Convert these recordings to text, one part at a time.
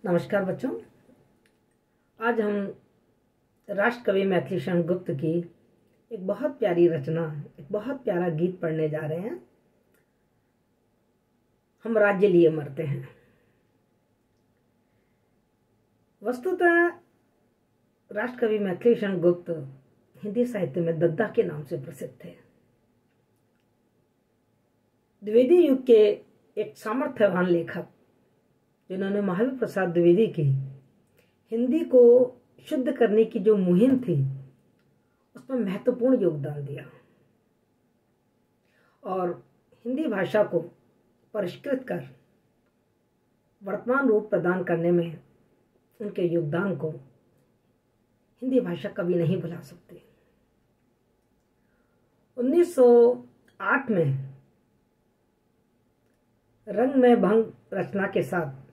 नमस्कार बच्चों। आज हम राष्ट्रकवि मैथिली शरण गुप्त की एक बहुत प्यारी रचना, एक बहुत प्यारा गीत पढ़ने जा रहे हैं। हम राज्य लिए मरते हैं। वस्तुतः राष्ट्रकवि मैथिली शरण गुप्त हिंदी साहित्य में दद्दा के नाम से प्रसिद्ध थे। द्विवेदी युग के एक सामर्थ्यवान लेखक, जिन्होंने महावीर प्रसाद द्विवेदी की हिंदी को शुद्ध करने की जो मुहिम थी उसमें महत्वपूर्ण योगदान दिया और हिंदी भाषा को परिष्कृत कर वर्तमान रूप प्रदान करने में उनके योगदान को हिंदी भाषा कभी नहीं भुला सकती। 1908 में रंग में भंग रचना के साथ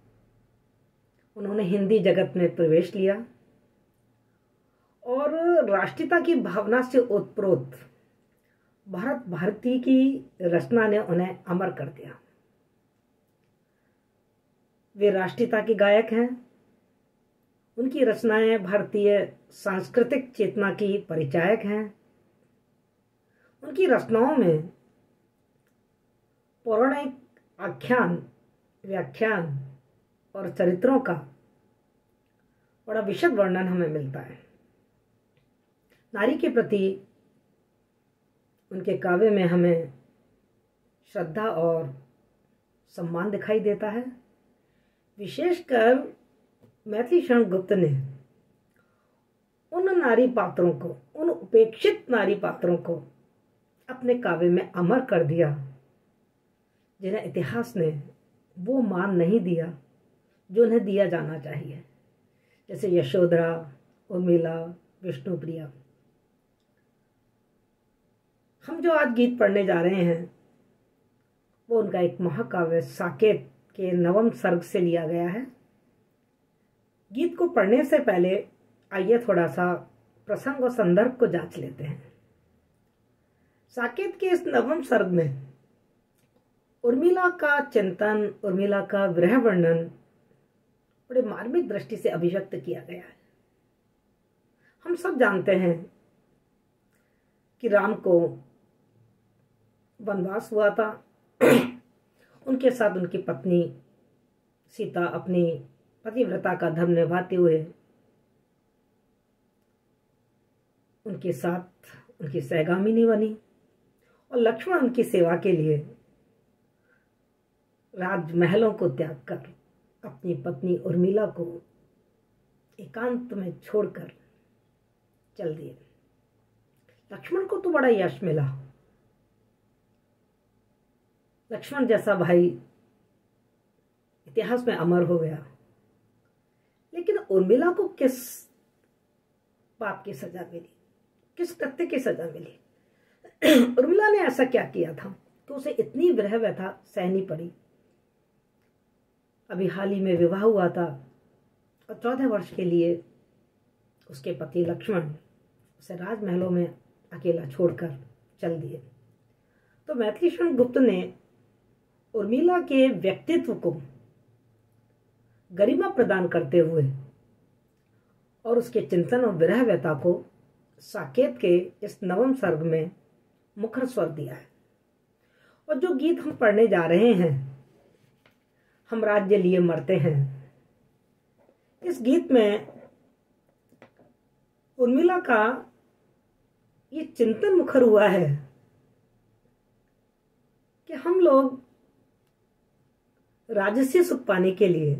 उन्होंने हिंदी जगत में प्रवेश लिया और राष्ट्रीयता की भावना से ओतप्रोत भारत भारती की रचना ने उन्हें अमर कर दिया। वे राष्ट्रीयता के गायक हैं। उनकी रचनाएं भारतीय सांस्कृतिक चेतना की परिचायक हैं। उनकी रचनाओं में पौराणिक आख्यान, व्याख्यान और चरित्रों का बड़ा विशद वर्णन हमें मिलता है। नारी के प्रति उनके काव्य में हमें श्रद्धा और सम्मान दिखाई देता है। विशेषकर मैथिली शरण गुप्त ने उन नारी पात्रों को, उन उपेक्षित नारी पात्रों को अपने काव्य में अमर कर दिया जिन्हें इतिहास ने वो मान नहीं दिया जो उन्हें दिया जाना चाहिए, जैसे यशोधरा, उर्मिला, विष्णुप्रिया। हम जो आज गीत पढ़ने जा रहे हैं वो उनका एक महाकाव्य साकेत के नवम सर्ग से लिया गया है। गीत को पढ़ने से पहले आइए थोड़ा सा प्रसंग और संदर्भ को जांच लेते हैं। साकेत के इस नवम सर्ग में उर्मिला का चिंतन, उर्मिला का विरह वर्णन बड़े मार्मिक दृष्टि से अभिव्यक्त किया गया है। हम सब जानते हैं कि राम को वनवास हुआ था। उनके साथ उनकी पत्नी सीता अपनी पतिव्रता का धर्म निभाते हुए उनके साथ उनकी सहगामिनी बनी और लक्ष्मण उनकी सेवा के लिए राजमहलों को त्याग कर अपनी पत्नी उर्मिला को एकांत में छोड़कर चल दिए। लक्ष्मण को तो बड़ा यश मिला। लक्ष्मण जैसा भाई इतिहास में अमर हो गया। लेकिन उर्मिला को किस पाप की सजा मिली, किस कृत्य की सजा मिली? उर्मिला ने ऐसा क्या किया था कि उसे इतनी विरह व्यथा सहनी पड़ी? अभी हाल ही में विवाह हुआ था और 14 वर्ष के लिए उसके पति लक्ष्मण उसे राजमहलों में अकेला छोड़कर चल दिए। तो मैथिली शरण गुप्त ने उर्मिला के व्यक्तित्व को गरिमा प्रदान करते हुए और उसके चिंतन और विरह व्यथा को साकेत के इस नवम सर्ग में मुखर स्वर दिया है। और जो गीत हम पढ़ने जा रहे हैं, हम राज्य लिए मरते हैं, इस गीत में उर्मिला का ये चिंतन मुखर हुआ है कि हम लोग राजसी सुख पाने के लिए,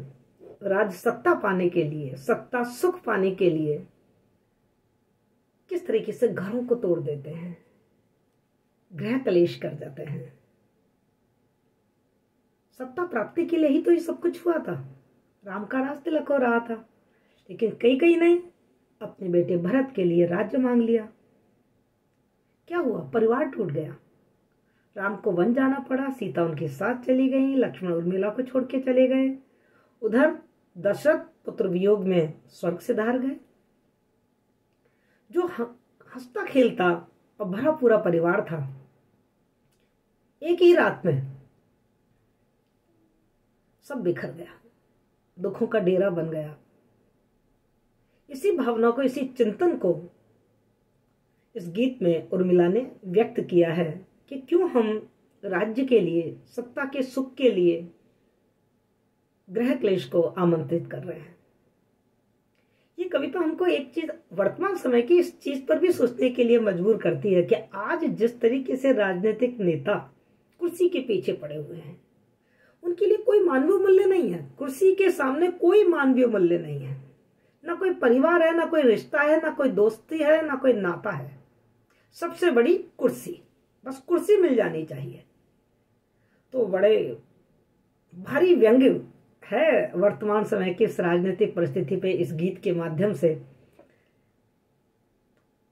राज सत्ता पाने के लिए, सत्ता सुख पाने के लिए किस तरीके से घरों को तोड़ देते हैं, गृह कलेश कर जाते हैं। सत्ता प्राप्ति के लिए ही तो ये सब कुछ हुआ था। राम का राज तिलक हो रहा था, लेकिन कई ने अपने बेटे भरत के लिए राज्य मांग लिया। क्या हुआ? परिवार टूट गया। राम को वन जाना पड़ा, सीता उनके साथ चली गई, लक्ष्मण उर्मिला को छोड़ के चले गए। उधर दशरथ पुत्र वियोग में स्वर्ग से धार गए। जो हंसता खेलता और भरा पूरा परिवार था, एक ही रात में सब बिखर गया। दुखों का डेरा बन गया। इसी भावना को, इसी चिंतन को इस गीत में उर्मिला ने व्यक्त किया है कि क्यों हम राज्य के लिए, सत्ता के सुख के लिए ग्रह क्लेश को आमंत्रित कर रहे हैं। ये कविता हमको एक चीज, वर्तमान समय की इस चीज पर भी सोचने के लिए मजबूर करती है कि आज जिस तरीके से राजनीतिक नेता कुर्सी के पीछे पड़े हुए हैं, उनके लिए कोई मानवीय मूल्य नहीं है। कुर्सी के सामने कोई मानवीय मूल्य नहीं है। ना कोई परिवार है, ना कोई रिश्ता है, ना कोई दोस्ती है, ना कोई नाता है। सबसे बड़ी कुर्सी, बस कुर्सी मिल जानी चाहिए। तो बड़े भारी व्यंग्य है वर्तमान समय की इस राजनीतिक परिस्थिति पे इस गीत के माध्यम से।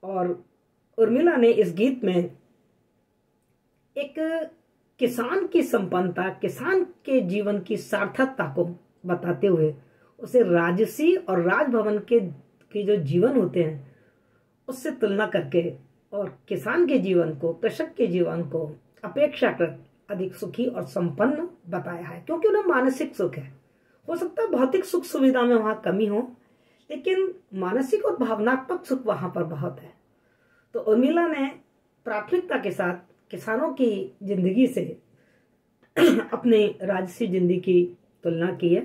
और उर्मिला ने इस गीत में एक किसान की संपन्नता, किसान के जीवन की सार्थकता को बताते हुए उसे राजसी और राजभवन के जो जीवन होते हैं उससे तुलना करके, और किसान के जीवन को, कृषक के जीवन को अपेक्षाकृत अधिक सुखी और संपन्न बताया है। क्योंकि उन्हें मानसिक सुख है। हो सकता है भौतिक सुख सुविधा में वहां कमी हो, लेकिन मानसिक और भावनात्मक सुख वहां पर बहुत है। तो उर्मिला ने प्राथमिकता के साथ किसानों की जिंदगी से अपनी राजसी जिंदगी की तुलना की है।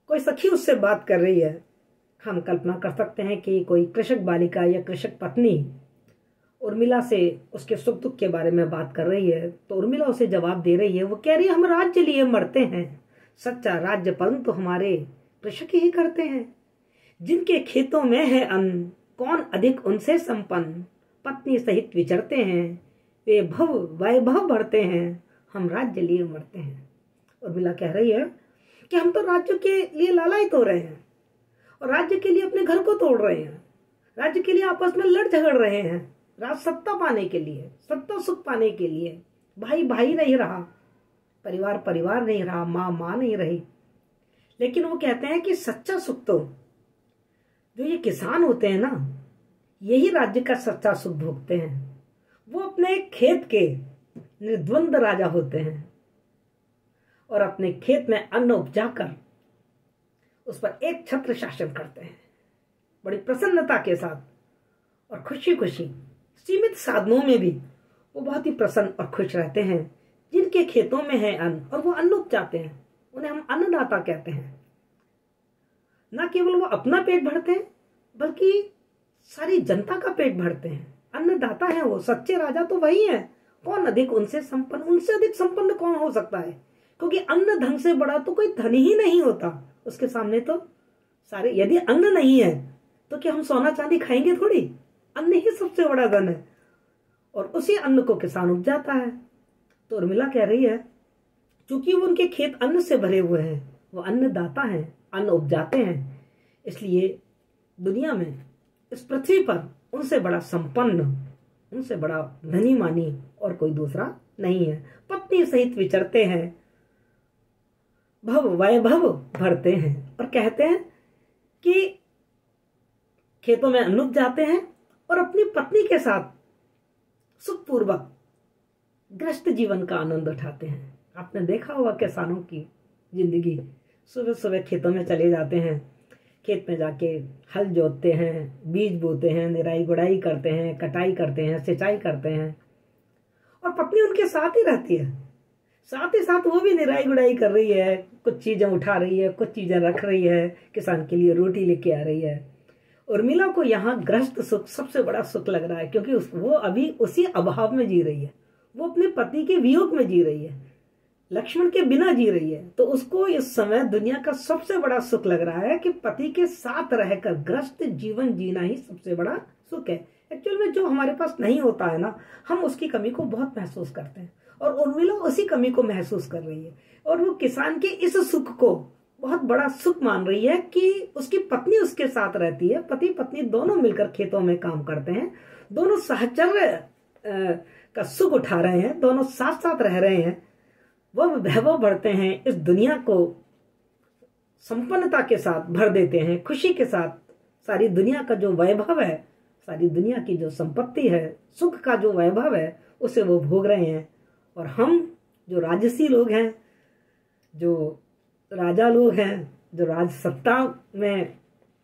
कोई सखी उससे बात कर रही है। हम कल्पना कर सकते हैं कि कोई कृषक बालिका या कृषक पत्नी उर्मिला से उसके सुख दुख के बारे में बात कर रही है। तो उर्मिला उसे जवाब दे रही है। वो कह रही है, हम राज्य लिए मरते हैं, सच्चा राज्य परंतु हमारे कृषक ही करते हैं। जिनके खेतों में है अन्न, कौन अधिक उनसे संपन्न, पत्नी सहित विचरते हैं, वे भव वैभव बढ़ते हैं, हम राज्य लिए मरते हैं। उर्मिला कह रही है कि हम तो राज्य के लिए लालायित हो रहे हैं और राज्य के लिए अपने घर को तोड़ रहे हैं, राज्य के लिए आपस में लड़ झगड़ रहे हैं, राज सत्ता पाने के लिए, सत्ता सुख पाने के लिए। भाई भाई नहीं रहा, परिवार परिवार नहीं रहा, माँ माँ नहीं रही। लेकिन वो कहते हैं कि सच्चा सुख तो जो ये किसान होते हैं ना, यही राज्य का सच्चा सुख भोगते हैं। वो अपने खेत के निर्द्वंद राजा होते हैं और अपने खेत में अन्न उपजाकर उस पर एक छत्र शासन करते हैं, बड़ी प्रसन्नता के साथ और खुशी खुशी, सीमित साधनों में भी वो बहुत ही प्रसन्न और खुश रहते हैं। जिनके खेतों में है अन्न और वो अन्न उपजाते हैं, उन्हें हम अन्नदाता कहते हैं। न केवल वो अपना पेट भरते हैं बल्कि सारी जनता का पेट भरते हैं। अन्नदाता है वो, सच्चे राजा तो वही है। कौन अधिक उनसे संपन्न, उनसे अधिक संपन्न कौन हो सकता है? क्योंकि अन्न धन से बड़ा तो कोई धन ही नहीं होता उसके सामने। तो सारे, यदि अन्न नहीं है तो क्या हम सोना चांदी खाएंगे थोड़ी? अन्न ही सबसे बड़ा धन है और उसी अन्न को किसान उपजाता है। तो उर्मिला कह रही है, चूंकि वो उनके खेत अन्न से भरे हुए हैं, वो अन्नदाता हैं, अन्न उपजाते हैं, इसलिए दुनिया में, इस पृथ्वी पर उनसे बड़ा संपन्न, उनसे बड़ा धनी मानी और कोई दूसरा नहीं है। पत्नी सहित विचरते हैं, भव वैभव भरते हैं, और कहते हैं कि खेतों में अन्न उपजाते हैं और अपनी पत्नी के साथ सुखपूर्वक ग्रस्त जीवन का आनंद उठाते हैं। आपने देखा होगा किसानों की जिंदगी, सुबह सुबह खेतों में चले जाते हैं, खेत में जाके हल जोतते हैं, बीज बोते हैं, निराई गुड़ाई करते हैं, कटाई करते हैं, सिंचाई करते हैं, और पत्नी उनके साथ ही रहती है। साथ ही साथ वो भी निराई गुड़ाई कर रही है, कुछ चीजें उठा रही है, कुछ चीजें रख रही है, किसान के लिए रोटी लेके आ रही है। उर्मिला को यहाँ गृहस्थ सुख सबसे बड़ा सुख लग रहा है, क्योंकि वो अभी उसी अभाव में जी रही है। वो अपने पति के वियोग में जी रही है, लक्ष्मण के बिना जी रही है। तो उसको इस समय दुनिया का सबसे बड़ा सुख लग रहा है कि पति के साथ रहकर ग्रस्त जीवन जीना ही सबसे बड़ा सुख है। एक्चुअल में जो हमारे पास नहीं होता है ना, हम उसकी कमी को बहुत महसूस करते हैं, और उर्मिला उसी कमी को महसूस कर रही है। और वो किसान के इस सुख को बहुत बड़ा सुख मान रही है कि उसकी पत्नी उसके साथ रहती है। पति पत्नी दोनों मिलकर खेतों में काम करते हैं, दोनों साहचर्य का सुख उठा रहे हैं, दोनों साथ साथ रह रहे हैं, वह वैभव बढ़ते हैं, इस दुनिया को संपन्नता के साथ भर देते हैं, खुशी के साथ। सारी दुनिया का जो वैभव है, सारी दुनिया की जो संपत्ति है, सुख का जो वैभव है, उसे वो भोग रहे हैं। और हम जो राजसी लोग हैं, जो राजा लोग हैं, जो राज सत्ता में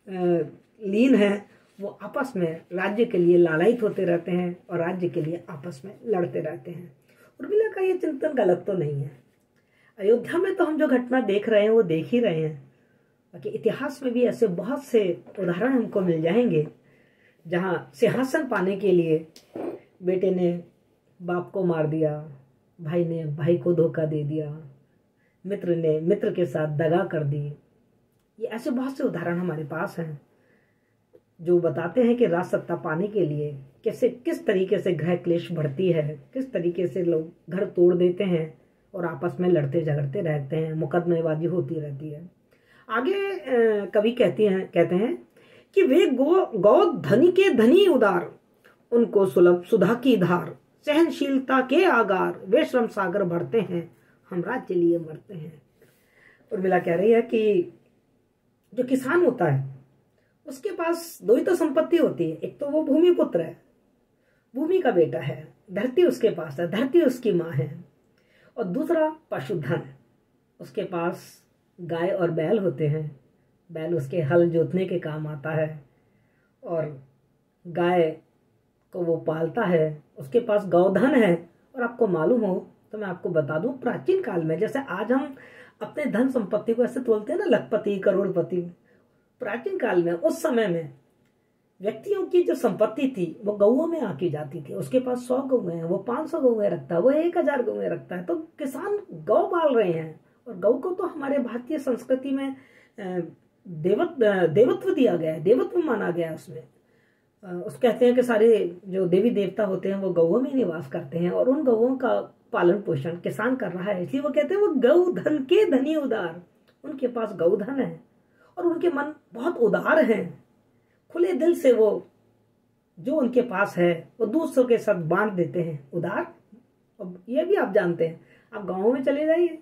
लीन हैं, वो आपस में राज्य के लिए लालायित होते रहते हैं और राज्य के लिए आपस में लड़ते रहते हैं। उर्मिला का ये चिंतन गलत तो नहीं है। अयोध्या में तो हम जो घटना देख रहे हैं वो देख ही रहे हैं, बाकी इतिहास में भी ऐसे बहुत से उदाहरण हमको मिल जाएंगे जहाँ सिंहासन पाने के लिए बेटे ने बाप को मार दिया, भाई ने भाई को धोखा दे दिया, मित्र ने मित्र के साथ दगा कर दी। ये ऐसे बहुत से उदाहरण हमारे पास हैं जो बताते हैं कि राज सत्ता पाने के लिए कैसे किस तरीके से गृह क्लेश बढ़ती है, किस तरीके से लोग घर तोड़ देते हैं और आपस में लड़ते झगड़ते रहते हैं, मुकदमेबाजी होती रहती है। आगे कवि कहते हैं कि वे गौ धनी के धनी उदार, उनको सुलभ सुधा की धार, सहनशीलता के आगार, वे श्रम सागर भरते हैं, हम राज्य लिए मरते हैं। उर्मिला कह रही है कि जो किसान होता है उसके पास दो ही तो संपत्ति होती है, एक तो वो भूमि पुत्र है, भूमि का बेटा है, धरती उसके पास है, धरती उसकी माँ है, और दूसरा पशुधन, उसके पास गाय और बैल होते हैं, बैल उसके हल जोतने के काम आता है और गाय को वो पालता है, उसके पास गौधन है। और आपको मालूम हो तो मैं आपको बता दूं, प्राचीन काल में जैसे आज हम अपने धन संपत्ति को ऐसे तोलते हैं ना, लखपति करोड़पति, प्राचीन काल में उस समय में व्यक्तियों की जो संपत्ति थी वो गौओं में आकी जाती थी। उसके पास 100 गौएं हैं, वो 500 गौएं रखता है, वो 1000 गौएं रखता है। तो किसान गौ पाल रहे हैं और गौ को तो हमारे भारतीय संस्कृति में देवत्व दिया गया है, देवत्व माना गया है। उसमें उस कहते हैं कि सारे जो देवी देवता होते हैं वो गौओं में निवास करते हैं और उन गौओं का पालन पोषण किसान कर रहा है, इसलिए वो कहते हैं वो गौ धन के धनी उदार, उनके पास गौधन है और उनके मन बहुत उदार हैं, खुले दिल से वो जो उनके पास है वो दूसरों के साथ बांट देते हैं। उदार, अब ये भी आप जानते हैं, आप गाँव में चले जाइए,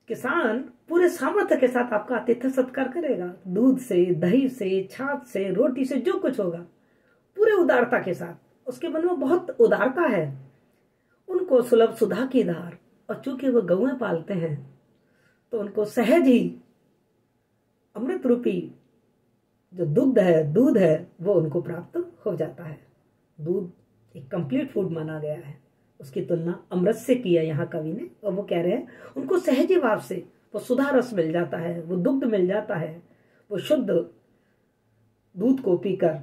किसान पूरे सामर्थ्य के साथ आपका आतिथ्य सत्कार करेगा, दूध से, दही से, छाछ से, रोटी से, जो कुछ होगा पूरे उदारता के साथ, उसके मन में बहुत उदारता है। उनको सुलभ सुधा की धार, और चूंकि वो गौएं पालते हैं तो उनको सहज ही अमृत रूपी जो दूध है वो उनको प्राप्त हो जाता है। दूध एक कंप्लीट फूड माना गया है, उसकी तुलना अमृत से की है यहाँ कवि ने, और वो कह रहे हैं उनको सहज भाव से वो सुधा रस मिल जाता है, वो दुग्ध मिल जाता है, वो शुद्ध दूध को पीकर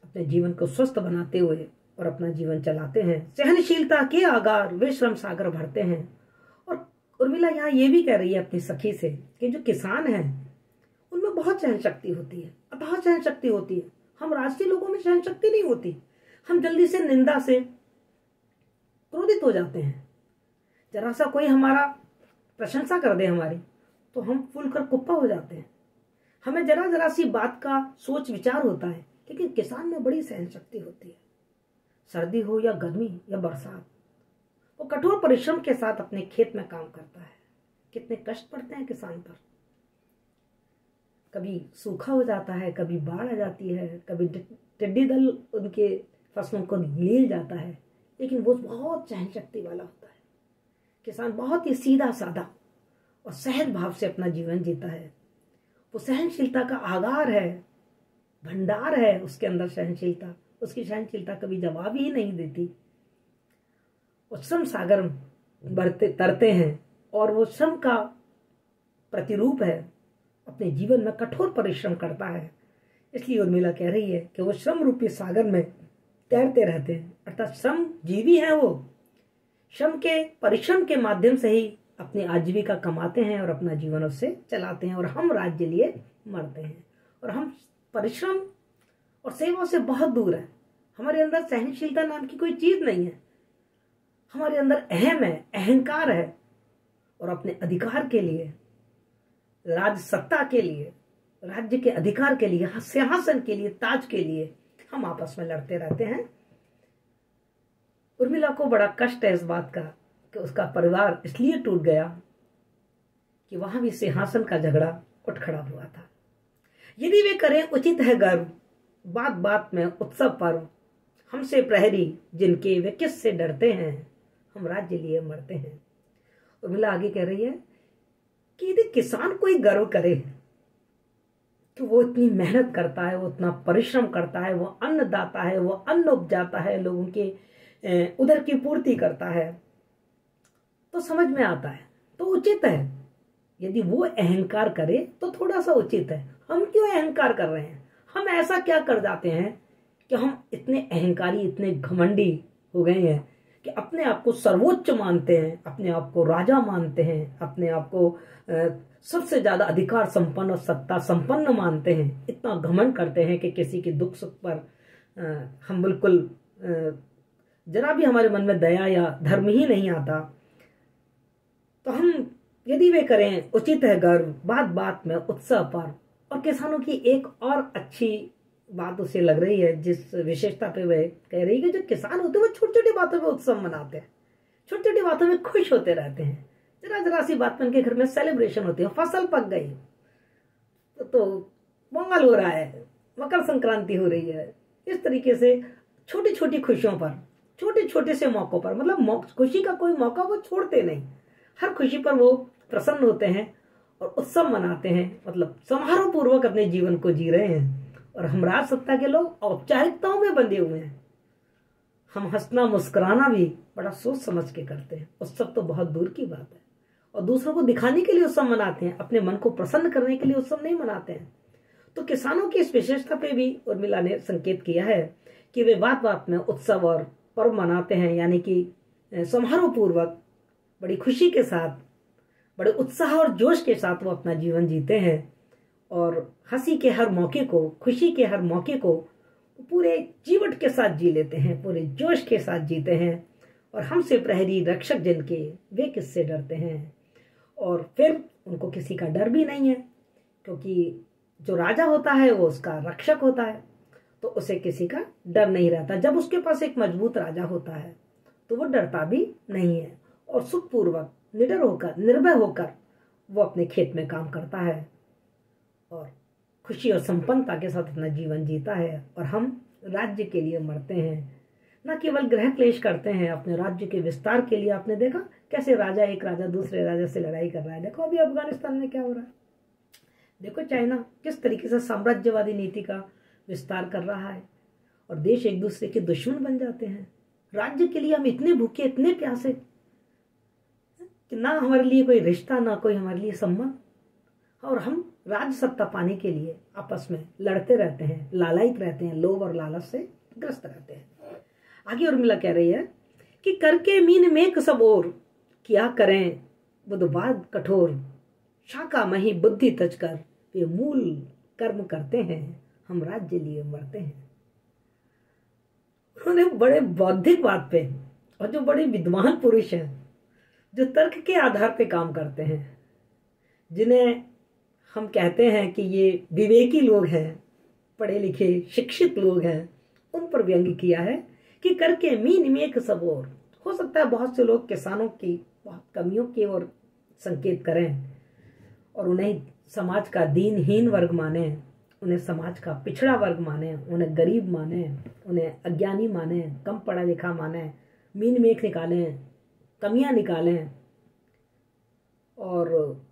अपने जीवन को स्वस्थ बनाते हुए और अपना जीवन चलाते हैं। सहनशीलता के आगार, वे श्रम सागर भरते हैं। और उर्मिला यहाँ ये भी कह रही है अपनी सखी से कि जो किसान है उनमें बहुत सहन शक्ति होती है, अथाह सहन शक्ति होती है। हम राष्ट्रीय लोगों में सहन शक्ति नहीं होती, हम जल्दी से निंदा से क्रोधित हो जाते हैं। जरा सा कोई हमारा प्रशंसा कर दे हमारी तो हम फूल कर कुप्पा हो जाते हैं, हमें जरा जरा सी बात का सोच विचार होता है। लेकिन किसान में बड़ी सहन शक्ति होती है, सर्दी हो या गर्मी या बरसात, वो कठोर परिश्रम के साथ अपने खेत में काम करता है। कितने कष्ट पड़ते हैं किसान पर, कभी सूखा हो जाता है, कभी बाढ़ आ जाती है, कभी टिड्डी दल उनके फसलों को ले जाता है, लेकिन वो बहुत सहन शक्ति वाला होता है। किसान बहुत ही सीधा साधा और सहज भाव से अपना जीवन जीता है। वो सहनशीलता का आगार है, भंडार है उसके अंदर सहनशीलता। उसकी सहनशीलता कभी जवाब ही नहीं देती। वो श्रम सागर बढ़ते तरते हैं और वो श्रम का प्रतिरूप है, अपने जीवन में कठोर परिश्रम करता है। इसलिए उर्मिला कह रही है कि वो श्रम रूपी सागर में तैरते रहते हैं, अर्थात श्रम जीवी हैं। वो श्रम के परिश्रम के माध्यम से ही अपनी आजीविका कमाते हैं और अपना जीवन उससे चलाते हैं। और हम राज्य लिए मरते हैं और हम परिश्रम और सेवा से बहुत दूर है। हमारे अंदर सहनशीलता नाम की कोई चीज नहीं है, हमारे अंदर अहम है, अहंकार है, और अपने अधिकार के लिए, राज सत्ता के लिए, राज्य के अधिकार के लिए, सिंहासन के लिए, ताज के लिए हम आपस में लड़ते रहते हैं। उर्मिला को बड़ा कष्ट है इस बात का कि उसका परिवार इसलिए टूट गया कि वहां भी सिंहासन का झगड़ा उठ खड़ा हुआ था। यदि वे करें उचित है गर्व, बात बात में उत्सव पर्व, हमसे प्रहरी जिनके वे किससे डरते हैं, हम राज्य लिए मरते हैं। उर्मिला आगे कह रही है कि यदि किसान कोई गर्व करे कि वो इतनी मेहनत करता है, वो इतना परिश्रम करता है, वो अन्नदाता है, वो अन्न उपजाता है, लोगों के उदर की पूर्ति करता है, तो समझ में आता है, तो उचित है। यदि वो अहंकार करे तो थोड़ा सा उचित है। हम क्यों अहंकार कर रहे हैं? हम ऐसा क्या कर जाते हैं कि हम इतने अहंकारी, इतने घमंडी हो गए हैं कि अपने आप को सर्वोच्च मानते हैं, अपने आप को राजा मानते हैं, अपने आप को सबसे ज्यादा अधिकार संपन्न और सत्ता संपन्न मानते हैं। इतना घमंड करते हैं कि किसी के दुख सुख पर हम बिल्कुल जरा भी हमारे मन में दया या धर्म ही नहीं आता। तो हम यदि वे करें, उचित है गर्व बात बात में उत्साह पर। और किसानों की एक और अच्छी बात उसे लग रही है, जिस विशेषता पे वे कह रही है कि जो किसान होते हैं वो छोटी छोटी बातों में उत्सव मनाते हैं, छोटी छोटी बातों में खुश होते रहते हैं। जरा जरा सी बात में उनके घर में सेलिब्रेशन होती है। फसल पक गई तो पोंगल हो रहा है, मकर संक्रांति हो रही है। इस तरीके से छोटी छोटी खुशियों पर, छोटे छोटे से मौकों पर, मतलब खुशी का कोई मौका वो छोड़ते नहीं। हर खुशी पर वो प्रसन्न होते हैं और उत्सव मनाते हैं, मतलब समारोह पूर्वक अपने जीवन को जी रहे हैं। और हम राज सत्ता के लोग औपचारिकताओं में बंधे हुए हैं। हम हंसना मुस्कुराना भी बड़ा सोच समझ के करते हैं। उत्सव तो बहुत दूर की बात है। और दूसरों को दिखाने के लिए उत्सव मनाते हैं, अपने मन को प्रसन्न करने के लिए उत्सव नहीं मनाते हैं। तो किसानों की इस विशेषता पे भी उर्मिला ने संकेत किया है कि वे बात बात में उत्सव और पर्व मनाते हैं, यानी कि समारोह पूर्वक बड़ी खुशी के साथ, बड़े उत्साह और जोश के साथ वो अपना जीवन जीते हैं। और हंसी के हर मौके को, खुशी के हर मौके को पूरे जीवट के साथ जी लेते हैं, पूरे जोश के साथ जीते हैं। और हमसे प्रहरी रक्षक जिनके, वे किससे डरते हैं? और फिर उनको किसी का डर भी नहीं है, क्योंकि जो राजा होता है वो उसका रक्षक होता है, तो उसे किसी का डर नहीं रहता। जब उसके पास एक मजबूत राजा होता है तो वो डरता भी नहीं है और सुखपूर्वक, निडर होकर, निर्भय होकर वो अपने खेत में काम करता है और खुशी और संपन्नता के साथ अपना जीवन जीता है। और हम राज्य के लिए मरते हैं, न केवल ग्रह क्लेश करते हैं अपने राज्य के विस्तार के लिए। आपने देखा कैसे एक राजा दूसरे राजा से लड़ाई कर रहा है। देखो अभी अफगानिस्तान में क्या हो रहा है, देखो चाइना किस तरीके से साम्राज्यवादी नीति का विस्तार कर रहा है और देश एक दूसरे के दुश्मन बन जाते हैं। राज्य के लिए हम इतने भूखे, इतने प्यासे कि ना हमारे लिए कोई रिश्ता, ना कोई हमारे लिए संबंध, और हम राज सत्ता पाने के लिए आपस में लड़ते रहते हैं, लालायित रहते हैं, लोभ और लालच से ग्रस्त रहते हैं। आगे उर्मिला कह रही है कि करके मीन मेक सब और, क्या करें बुद्धवाद कठोर, शाखा मही बुद्धि तजकर, वे मूल कर्म करते हैं, हम राज्य लिए मरते हैं। उन्होंने बड़े बौद्धिक बात पे, और जो बड़े विद्वान पुरुष हैं, जो तर्क के आधार पे काम करते हैं, जिन्हें हम कहते हैं कि ये विवेकी लोग हैं, पढ़े लिखे शिक्षित लोग हैं, उन पर व्यंग्य किया है कि करके मीन मेक सब और। हो सकता है बहुत से लोग किसानों की बहुत कमियों की ओर संकेत करें और उन्हें समाज का दीनहीन वर्ग माने, उन्हें समाज का पिछड़ा वर्ग माने, उन्हें गरीब माने, उन्हें अज्ञानी माने, कम पढ़ा लिखा माने, मीन मेख निकालें, कमियां निकालें और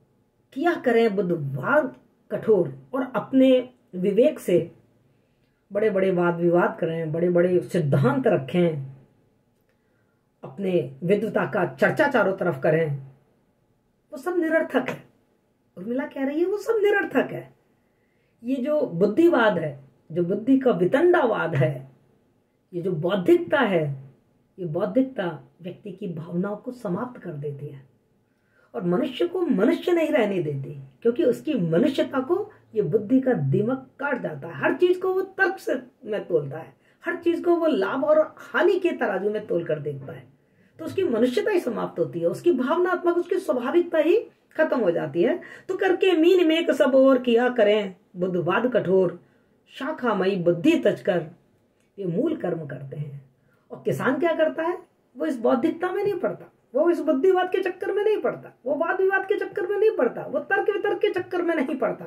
किया करें बुद्धवाद कठोर, और अपने विवेक से बड़े बड़े वाद विवाद करें, बड़े बड़े सिद्धांत रखें, अपने विद्वता का चर्चा चारों तरफ करें। वो सब निरर्थक है। उर्मिला कह रही है वो सब निरर्थक है। ये जो बुद्धिवाद है, जो बुद्धि का वितंडावाद है, ये जो बौद्धिकता है, ये बौद्धिकता व्यक्ति की भावनाओं को समाप्त कर देती है और मनुष्य को मनुष्य नहीं रहने देती, क्योंकि उसकी मनुष्यता को ये बुद्धि का दिमाग काट जाता है। हर चीज को वो तर्क से में तोलता है, हर चीज को वो लाभ और हानि के तराजू में तोल कर देखता है, तो उसकी मनुष्यता ही समाप्त होती है, उसकी भावनात्मक, उसकी स्वाभाविकता ही खत्म हो जाती है। तो करके मीन मेक सब और, किया करें बुद्धवाद कठोर, शाखा मई बुद्धि तजकर, ये मूल कर्म करते हैं। और किसान क्या करता है? वो इस बौद्धिकता में नहीं पड़ता, वो इस बुद्धिवाद के चक्कर में नहीं पड़ता, वो वाद विवाद के चक्कर में नहीं पड़ता, वो तर्क वितर्क के चक्कर में नहीं पड़ता।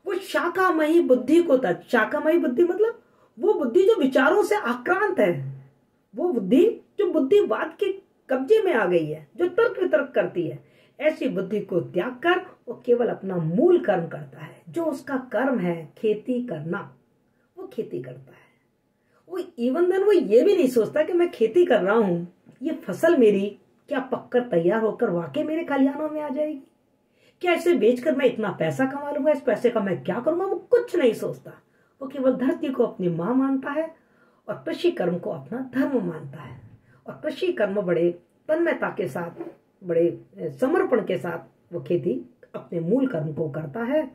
वो शाखामयी बुद्धि को तज, शाखामयी बुद्धि मतलब वो बुद्धि जो विचारों से आक्रांत है, वो बुद्धि जो बुद्धिवाद के कब्जे में आ गई है, जो तर्क वितर्क करती है, ऐसी बुद्धि को त्याग कर वो केवल अपना मूल कर्म करता है। जो उसका कर्म है खेती करना, वो खेती करता है। वो इवन देन वो ये भी नहीं सोचता कि मैं खेती कर रहा हूं, ये फसल मेरी क्या पककर तैयार होकर वाकई मेरे खलिहानों में आ जाएगी, क्या इसे बेचकर मैं इतना पैसा कमा लूंगा, इस पैसे का मैं क्या करूंगा। वो कुछ नहीं सोचता। वो केवल धरती को अपनी मां मानता है और कृषि कर्म को अपना धर्म मानता है। और कृषि कर्म बड़े तन्मयता के साथ, बड़े समर्पण के साथ वो खेती अपने मूल कर्म को करता है।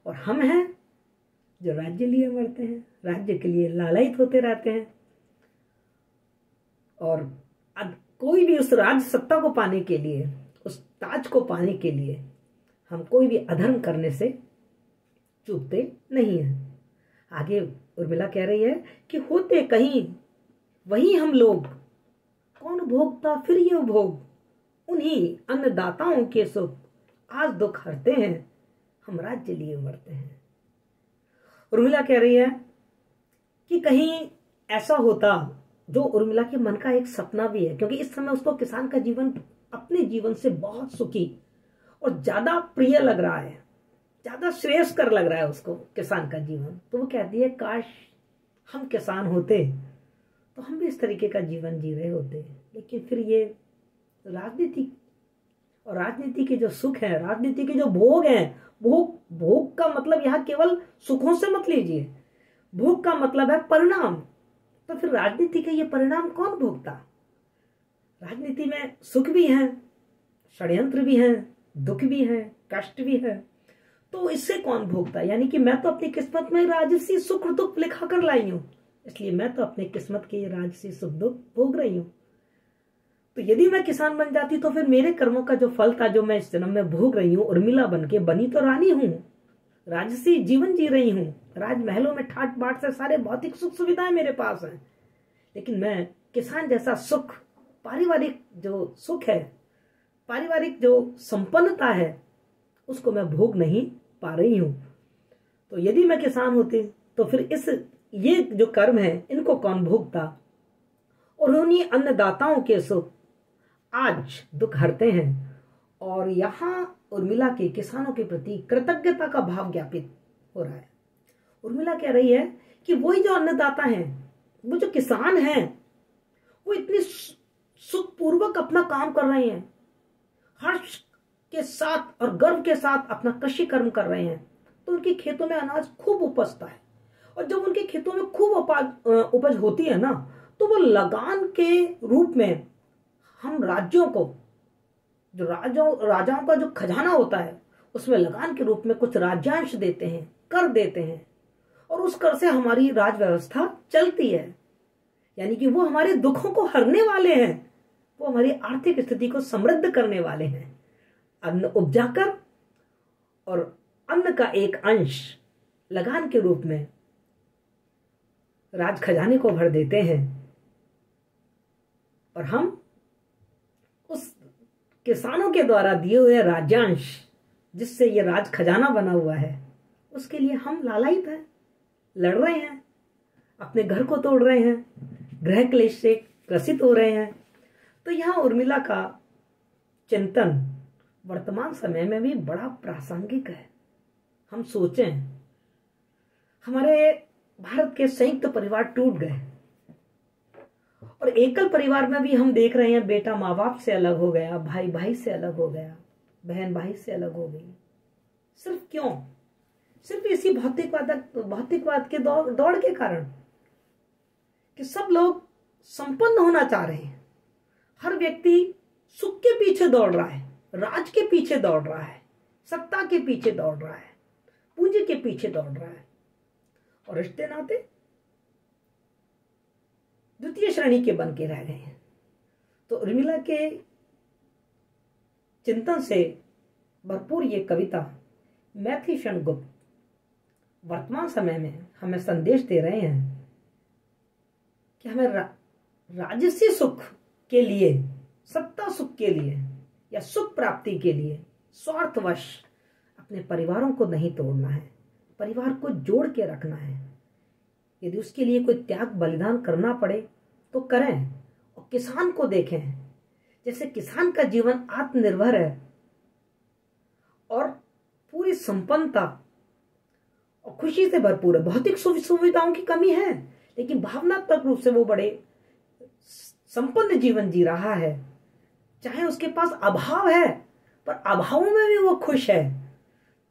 और हम हैं जो राज्य लिए मरते हैं, राज्य के लिए लालायित होते रहते हैं। और कोई भी उस राज्य सत्ता को पाने के लिए, उस ताज को पाने के लिए हम कोई भी अधर्म करने से चूकते नहीं हैं। आगे उर्मिला कह रही है कि होते कहीं वही हम लोग, कौन भोगता फिर ये भोग, उन्हीं अन्नदाताओं के सुख आज दुख हरते हैं, हम राज्य लिए मरते हैं। उर्मिला कह रही है कि कहीं ऐसा होता, जो उर्मिला के मन का एक सपना भी है, क्योंकि इस समय उसको किसान का जीवन अपने जीवन से बहुत सुखी और ज्यादा प्रिय लग रहा है, ज्यादा श्रेयस्कर लग रहा है उसको किसान का जीवन। तो वो कहती है काश हम किसान होते तो हम भी इस तरीके का जीवन जी रहे होते। लेकिन फिर ये राजनीति और राजनीति के जो सुख है, राजनीति के जो भोग हैं, भोग का मतलब यहाँ केवल सुखों से मत लीजिए, भोग का मतलब है परिणाम। तो फिर राजनीति के ये परिणाम कौन भोगता? राजनीति में सुख भी है, षड्यंत्र भी है, दुख भी है, कष्ट भी है, तो इससे कौन भोगता? यानी कि मैं तो अपनी किस्मत में राजसी सुख दुख लिखा कर लाई हूं, इसलिए मैं तो अपनी किस्मत के राजसी सुख दुख भोग रही हूं। तो यदि मैं किसान बन जाती तो फिर मेरे कर्मों का जो फल था, जो मैं इस जन्म में भोग रही हूँ, उर्मिला बन के बनी तो रानी हूं, राजसी जीवन जी रही हूं, राजमहलों में ठाट बाट से सारे भौतिक सुख सुविधाएं मेरे पास हैं, लेकिन मैं किसान जैसा सुख, पारिवारिक जो सुख है, पारिवारिक जो संपन्नता है, उसको मैं भोग नहीं पा रही हूं। तो यदि मैं किसान होती तो फिर ये जो कर्म है इनको कौन भोगता? और उन्हीं अन्नदाताओं के सुख आज दुख हरते हैं। और यहां उर्मिला के किसानों के प्रति कृतज्ञता का भाव ज्ञापित हो रहा है। उर्मिला कह रही है कि वही जो अन्नदाता हैं, वो जो किसान हैं, वो इतनी सुखपूर्वक अपना काम कर रहे हैं, हर्ष के साथ और गर्व के साथ अपना कृषि कर्म कर रहे हैं, तो उनके खेतों में अनाज खूब उपजता है। और जब उनके खेतों में खूब उपज होती है ना, तो वो लगान के रूप में हम राज्यों को, जो राजाओं का जो खजाना होता है, उसमें लगान के रूप में कुछ राज्यांश देते हैं, कर देते हैं, और उस कर से हमारी राज व्यवस्था चलती है। यानी कि वो हमारे दुखों को हरने वाले हैं, वो हमारी आर्थिक स्थिति को समृद्ध करने वाले हैं। अन्न उपजाकर और अन्न का एक अंश लगान के रूप में राज खजाने को भर देते हैं, और हम उस किसानों के द्वारा दिए हुए राज्यांश, जिससे ये राज खजाना बना हुआ है, उसके लिए हम लालायित हैं, लड़ रहे हैं, अपने घर को तोड़ रहे हैं, गृह क्लेश से ग्रसित हो रहे हैं। तो यहाँ उर्मिला का चिंतन वर्तमान समय में भी बड़ा प्रासंगिक है। हम सोचें, हमारे भारत के संयुक्त परिवार टूट गए, और एकल परिवार में भी हम देख रहे हैं, बेटा माँ बाप से अलग हो गया, भाई भाई से अलग हो गया, बहन भाई से अलग हो गई। सिर्फ क्यों? सिर्फ इसी भौतिकवाद के दौड़ के कारण, कि सब लोग संपन्न होना चाह रहे हैं, हर व्यक्ति सुख के पीछे दौड़ रहा है, राज के पीछे दौड़ रहा है, सत्ता के पीछे दौड़ रहा है, पूंजी के पीछे दौड़ रहा है, और रिश्ते नाते द्वितीय श्रेणी के बन के रह गए हैं। तो उर्मिला के चिंतन से भरपूर ये कविता मैथिली शरण गुप्त वर्तमान समय में हमें संदेश दे रहे हैं कि हमें राजसी सुख के लिए, सत्ता सुख के लिए या सुख प्राप्ति के लिए स्वार्थवश अपने परिवारों को नहीं तोड़ना है, परिवार को जोड़ के रखना है। यदि उसके लिए कोई त्याग बलिदान करना पड़े तो करें। और किसान को देखें, जैसे किसान का जीवन आत्मनिर्भर है, और पूरी संपन्नता और खुशी से भरपूर है। भौतिक सुविधाओं की कमी है, लेकिन भावनात्मक रूप से वो बड़े संपन्न जीवन जी रहा है। चाहे उसके पास अभाव है, पर अभावों में भी वो खुश है।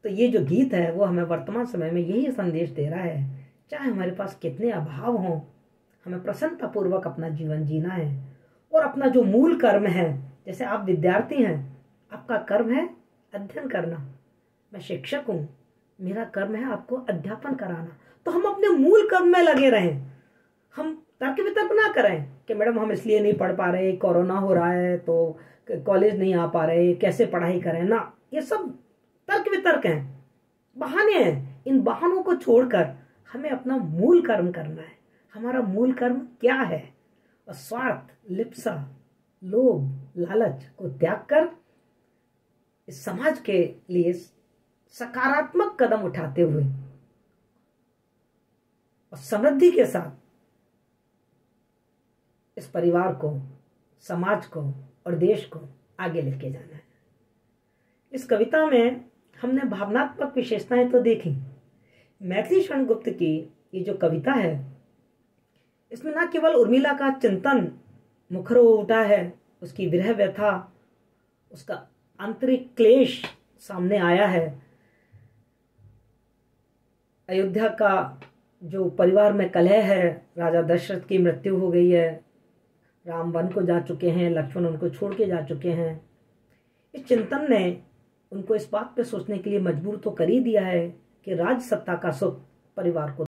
तो ये जो गीत है वो हमें वर्तमान समय में यही संदेश दे रहा है, चाहे हमारे पास कितने अभाव हों, हमें प्रसन्नता पूर्वक अपना जीवन जीना है। और अपना जो मूल कर्म है, जैसे आप विद्यार्थी हैं, आपका कर्म है अध्ययन करना। मैं शिक्षक हूँ, मेरा कर्म है आपको अध्यापन कराना। तो हम अपने मूल कर्म में लगे रहें। हम तर्क वितर्क ना करें कि मैडम हम इसलिए नहीं पढ़ पा रहे, कोरोना हो रहा है तो कॉलेज नहीं आ पा रहे, कैसे पढ़ाई करें ना। ये सब तर्क वितर्क हैं, बहाने हैं। इन बहानों को छोड़कर हमें अपना मूल कर्म करना है। हमारा मूल कर्म क्या है? और स्वार्थ, लिप्सा, लोभ, लालच को त्याग कर इस समाज के लिए सकारात्मक कदम उठाते हुए और समृद्धि के साथ इस परिवार को, समाज को और देश को आगे लेके जाना है। इस कविता में हमने भावनात्मक विशेषताएं तो देखी। मैथिली शरण गुप्त की ये जो कविता है, इसमें न केवल उर्मिला का चिंतन मुखर हो उठा है, उसकी विरह व्यथा, उसका आंतरिक क्लेश सामने आया है। अयोध्या का जो परिवार में कलह है, राजा दशरथ की मृत्यु हो गई है, राम वन को जा चुके हैं, लक्ष्मण उनको छोड़ के जा चुके हैं। इस चिंतन ने उनको इस बात पे सोचने के लिए मजबूर तो कर ही दिया है कि राज सत्ता का सुख परिवार को